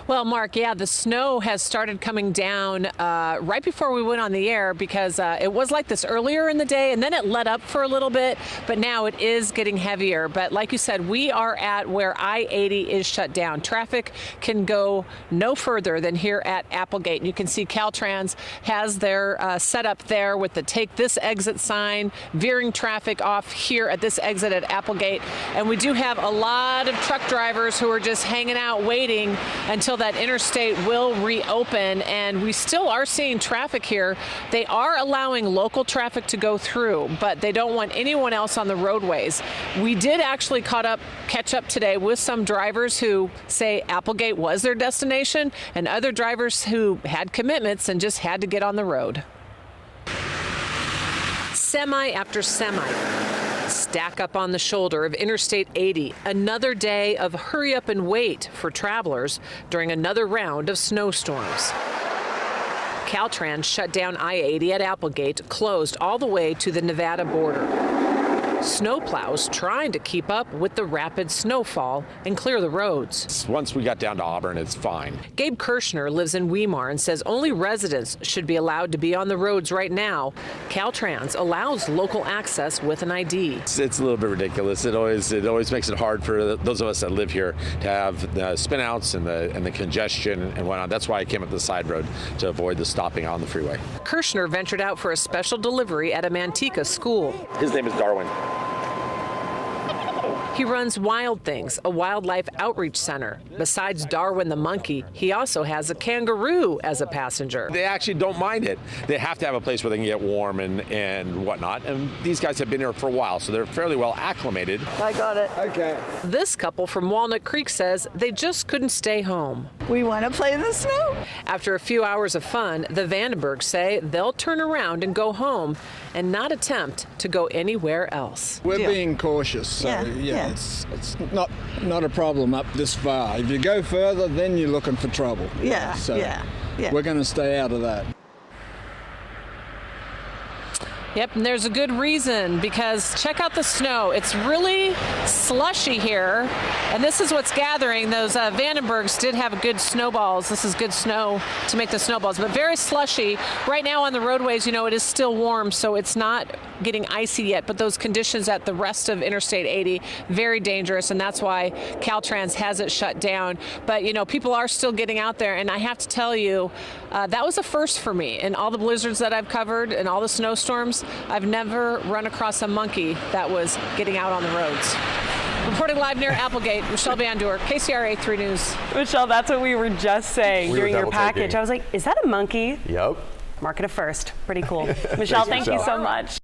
Well, Mark, yeah, the snow has started coming down right before we went on the air because it was like this earlier in the day and then it let up for a little bit, but now it is getting heavier. But like you said, we are at where I-80 is shut down. Traffic can go no further than here at Applegate. And you can see Caltrans has their setup there with the take this exit sign, veering traffic off here at this exit at Applegate. And we do have a lot of truck drivers who are just hanging out waiting until that interstate will reopen, and we still are seeing traffic here. They are allowing local traffic to go through, but they don't want anyone else on the roadways. We did actually catch up today with some drivers who say Applegate was their destination and other drivers who had commitments and just had to get on the road. Semi after semi stack up on the shoulder of Interstate 80. Another day of hurry up and wait for travelers during another round of snowstorms. Caltrans shut down I-80 at Applegate, closed all the way to the Nevada border. Snowplows trying to keep up with the rapid snowfall and clear the roads. Once we got down to Auburn, it's fine. Gabe Kirshner lives in Weimar and says only residents should be allowed to be on the roads right now. Caltrans allows local access with an ID. It's a little bit ridiculous. It always makes it hard for those of us that live here to have the spinouts and the congestion and whatnot. That's why I came up the side road to avoid the stopping on the freeway. Kirshner ventured out for a special delivery at a Manteca school. His name is Darwin. He runs Wild Things, a wildlife outreach center. Besides Darwin the monkey, he also has a kangaroo as a passenger. They actually don't mind it. They have to have a place where they can get warm and whatnot. And these guys have been here for a while, so they're fairly well acclimated. I got it. Okay. This couple from Walnut Creek says they just couldn't stay home. We want to play in the snow. After a few hours of fun, the Vandenbergs say they'll turn around and go home and not attempt to go anywhere else. We're being cautious, so yeah. It's not a problem up this far. If you go further, then you're looking for trouble. Yeah, so yeah. We're going to stay out of that. Yep, and there's a good reason, because check out the snow. It's really slushy here, and this is what's gathering. Those Vandenbergs did have good snowballs. This is good snow to make the snowballs, but very slushy. Right now on the roadways, it is still warm, so it's not getting icy yet, but those conditions at the rest of Interstate 80, very dangerous, and that's why Caltrans has it shut down. But, people are still getting out there, and I have to tell you, that was a first for me. In all the blizzards that I've covered and all the snowstorms, I've never run across a monkey that was getting out on the roads. Reporting live near Applegate, Michelle Van Doer, KCRA 3 News. Michelle, that's what we were just saying during your package. I was like, is that a monkey? Yep. Mark it a first. Pretty cool. Michelle, thank you so much.